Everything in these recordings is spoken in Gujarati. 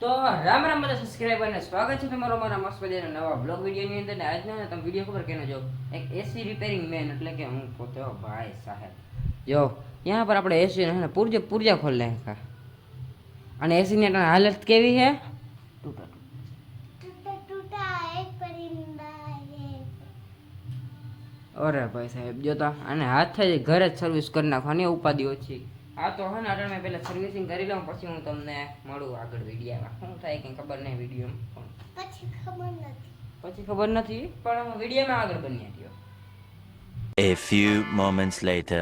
તો રામ રામ બધા સબસ્ક્રાઇબર ને સ્વાગત છે તમારો મારા મસ્ત મજાના નવા બ્લોગ વિડિયો ની અંદર ને આજનો તમે વિડિયો ખબર કેનો જો એક એસી રિપેરિંગ મેન એટલે કે હું પોતે ભાઈ સાહેબ જો यहाँ पर આપણે એસી ને પૂર્જા ખોલ નાખા અને એસી ની હાલત કેવી છે ટૂટા ટૂટા એક પરિંદા અરે ભાઈ સાહેબ જોતા અને હાથ થઈ ઘરે જ સર્વિસ કરી નાખવાની ઉપાધિ ઓછી આ તો હે ને અટલ મેં પહેલા સર્વિસિંગ કરી લઉં પછી હું તમને મળું આગળ વિડિયોમાં શું થાય કે ખબર નહીં વિડિયોમાં પછી ખબર નથી પણ વિડિયોમાં આગળ બની ગયો A few moments later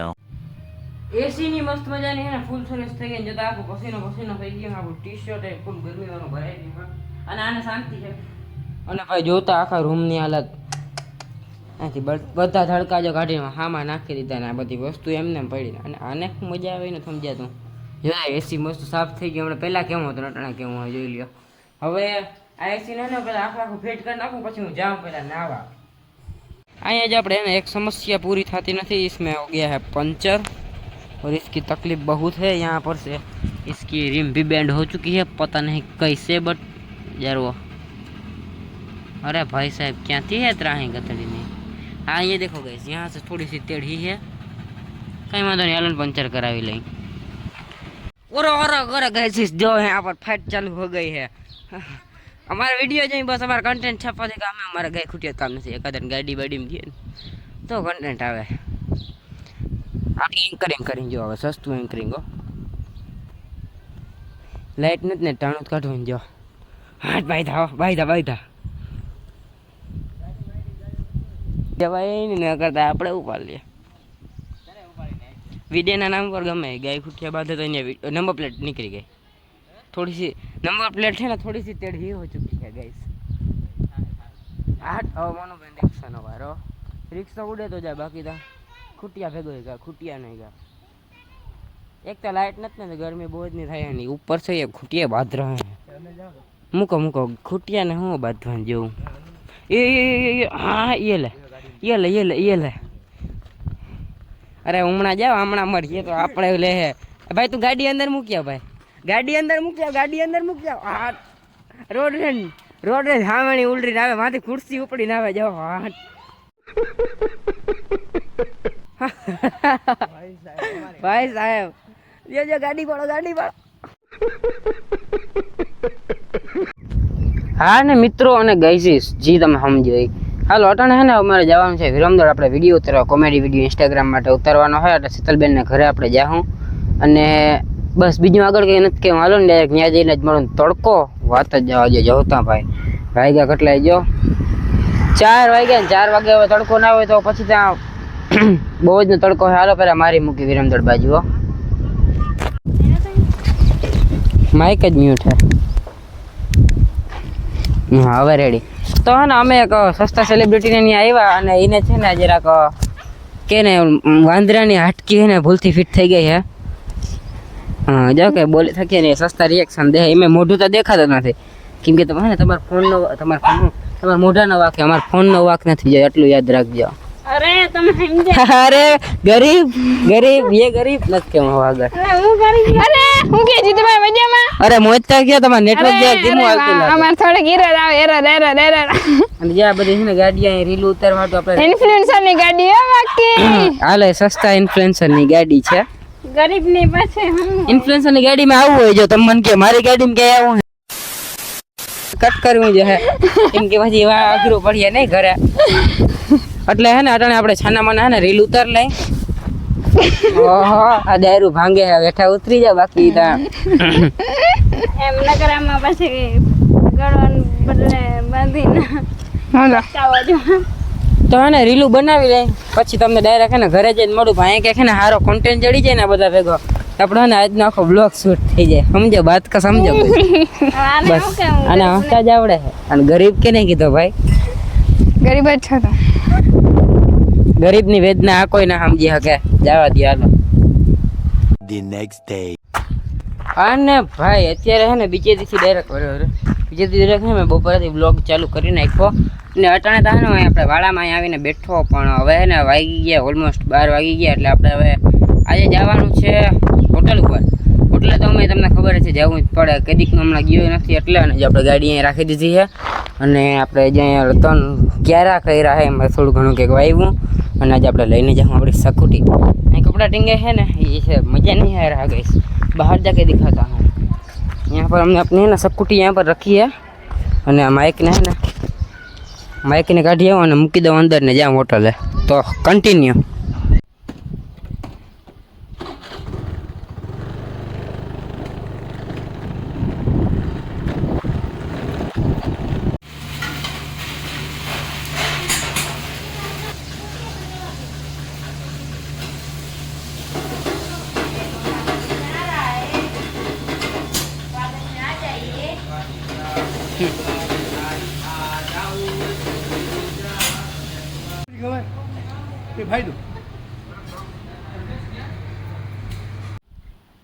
એસી ની મસ્ત મજાની હે ને ફૂલ સર્વિસ થઈ ગઈ જતા આખો પસીનો થઈ ગયો આપણું ટી-શર્ટ એ ફૂલ ગરમી વાળું ભરાઈ ગયું અને આને શાંતિ છે અને ભાઈ જોતા આખા રૂમ ની હાલત આથી બધા ધડકા જો કાઢીને હામાં નાખી દીધા ને આ બધી વસ્તુ એમને પડી અને આને મજા આવે ને સમજાતું જો એસી મસ્ત સાફ થઈ ગયું હમણાં પહેલાં કેવું હતું અટાણે કેવું હોય જોઈ લ્યો હવે આ એસી ને પહેલાં આખું ફિટ કરી નાખું પછી હું જાઉં પહેલાં નાવા અહીંયા જ આપણે એને એક समस्या पूरी थी नहीं इसमें हो गया है पंचर और इसकी तकलीफ बहुत है यहाँ पर से इसकी रिम भी बैंड हो चुकी है पता नहीं कैसे बट यार वो अरे भाई साहब क्या थी है त्राही गतड़ी नहीं हाँ ये देखो गैस यहाँ से थोड़ी सी टेढ़ी है कहीं वादा नहीं आलन पंचर करावी लई और गैस जो है यहाँ पर फाइट चालू हो गई है हमारा वीडियो जो बस हमारा कंटेंट छपा देगा हमें हमारा गाय खुटिया काम नहीं एक आदर गाड़ी बाड़ी में दिए तो कंटेंट आवे एंकरिंग करें जो सस्तु एंकरिंग हो लाइट नहीं ने टाणु काढू जो हाथ बाई था जवाई नहीं करता આપણે ઉપાડ લે વિડિયોના નામ પર ગમે ગાય ખુટિયા બાદ તો અહીંયા નંબર પ્લેટ નીકળી ગઈ थोड़ी सी नंबर प्लेट है ना थोड़ी सी टेढ़ी हो चुकी है गाइस आठ मनो रिक्शा नो वारो रिक्शा उड़े तो जाए बाकी था खुटिया भेगो गया खुटिया नहीं गया एक तो लाइट नहीं ने गर्मी बहुत नहीं થાય नहीं ऊपर से ये खुटिया बांध रहे हैं मुको खुटिया ने हूँ बांधवा जो ये हाँ ये ले अरे हमણાં जाओ हमણાં मरीए तो આપણે ले भाई तू गाड़ी अंदर मूक्या भाई गाड़ी अंदर मूक जाओ हाँ रोड रे हावणी उलरी नावे माथे कुर्सी उपड़ी नावे जाओ हाँ भाई साहब जो गाड़ी पाड़ो हाँ ने मित्रों અને ગાઈસ જી તમે સમજો હાલો અટાણે હે ને અમારે જવાનું છે વિરમદોડ આપણે વિડીયો ઉતારવા કોમેડી વિડીયો ઇન્સ્ટાગ્રામ માટે ઉતારવાનો હોય એટલે શીતલબેન ને ઘરે આપણે જાહું અને बस बीजू आग कहीं नहीं कहूँ हालो ने डायरेक्ट ત્યાં જઈને જ મળો તડકો વાત જ જવા દે જોતા ભાઈ વાગ્યા કેટલાય જો 4 વાગ્યા ને 4 વાગે હવે તડકો ના હોય તો પછી ત્યાં બહુ જ તડકો હોય હાલો પેલા મારી મૂકી વિરમદોડ બાજુ હો માઇક જ મ્યુટ હે હા હવે રેડી તો હે ને અમે એક સસ્તા સેલિબ્રિટી ને અહીંયા આવ્યા અને એને છે ને જરાક કે ને વાંદરાની હાટકી હે ને ભૂલથી ફિટ થઈ ગઈ હે हाँ जो के बोले थके ने सस्ता रिएक्शन दे इमे मोढू तो देखातो નથી કેમ કે તમે તમાર ફોન નો તમાર મોઢા નો વાક અમાર ફોન નો વાક નથી જો એટલું યાદ રાખજો अरे तुम समझे अरे गरीब ये गरीब नत के આગળ अरे હું गरीब अरे હું કે જીત ભાઈ મજામાં અરે મોજતા ગયા તમાર નેટવર્ક જે ધીમું આવતું લાગે અમાર થોડે ગીરર આવે એરર અને જે બધી છે ને ગાડી અહીં રીલ ઉતારવા તો આપણે ઇન્ફ્લુએન્સર ની ગાડી હો બાકી હાલે સસ્તા ઇન્ફ્લુએન્સર ની ગાડી છે गरीब ની પાસે હું ઇન્ફ્લુએન્સર ની ગાડી માં આવવું હોય જો તમે મન કે મારી ગાડી માં કે આવું કટ કરવું જો હે એમ કે પછી એવા અઘરું પડીએ નહીં ઘરે એટલે હે ને અટાણે આપણે છાના માના હે ને રીલ ઉતાર લઈ ઓહો આ દારૂ ભાંગે બેઠા ઉતરી જા બાકી તા એમ નગરામાં પછી ગળવાન બદલે બાંધીને હાલો ચાવા જો તો હે ને રીલું બનાવી લઈ પછી તમને ડાયરેક્ટ હે ને ઘરે જઈને મળું ભાઈ કે ને હારો કોન્ટેન્ટ જડી જાય ને બધા ભેગો આપણો ને આજનો આખો બ્લોગ શૂટ થઈ જાય સમજો વાત કા સમજો બસ અને હસતા જ આવડે છે અને ગરીબ કે નહીં કીધો ભાઈ ગરીબ જ છો તો ગરીબની વેદના આ કોઈ ના સમજી શકે જવા દે હાલો the next day અને ભાઈ અત્યારે હે ને બીજે દિવસથી ડાયરેક્ટ બીજે દિવસે ડાયરેક્ટ હે મેં બપોરથી બ્લોગ ચાલુ કરી નાખ્યો ને અટાણે તો હે ને આપણે વાડામાં અહીં આવીને બેઠો પણ હવે હે ને વાગી ગયા ઓલમોસ્ટ 12 વાગી ગયા એટલે આપણે હવે આજે જવાનું છે હોટલ ઉપર એટલે તો અમે તમને ખબર છે જવું જ પડે કદીકનો હમણાં ગયો નથી એટલે અને જે આપણે ગાડી અહીંયા રાખી દીધી છે અને આપણે જે અહીંયા 3 ક્યારા કર્યા છે એમાં થોડું ઘણું કંઈક વાવ્યું અને આજે આપણે લઈને જાઉં આપણી સકુટી અહીં કપડાં ટીંગે છે ને એ છે મજા નહીં आ रहा गैस बाहर जाके दिखाता हूँ यहाँ पर हमने अपनी है ना सकुटी यहाँ पर रखी है અને આ માઇકને है ને માઇકને કાઢી આવો અને મૂકી દો અંદર ને જ્યાં હોટલ હે તો કન્ટિન્યુ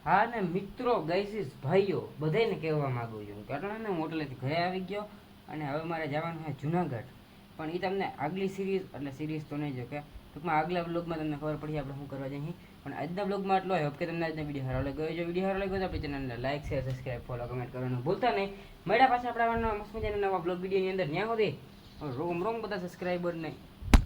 હા ને મિત્રો ગાઈસીસ ભાઈઓ બધાને કહેવા માંગુ છું કારણ ને હું હોટલેથી ઘરે આવી ગયો અને હવે મારે જવાનું છે જુનાગઢ પણ એ તમને આગલી સિરીઝ એટલે સિરીઝ તો નહીં જો કે ટૂંકમાં આગલા બ્લોગમાં તમને ખબર પડી આપણે શું કરવા જઈએ પણ આજના બ્લોગમાં એટલો હોપ કે તમને આજનો વિડીયો સારો લાગ્યો જો વિડીયો સારો લાગ્યો તો આપણી ચેનલને like share subscribe follow comment કરવાનું ભૂલતા નહીં મળ્યા પાછા આપણે મસ્ત મજાના નવા બ્લોગ વિડીયોની અંદર ત્યાં સુધી રોમ બધા સબસ્ક્રાઈબર નહીં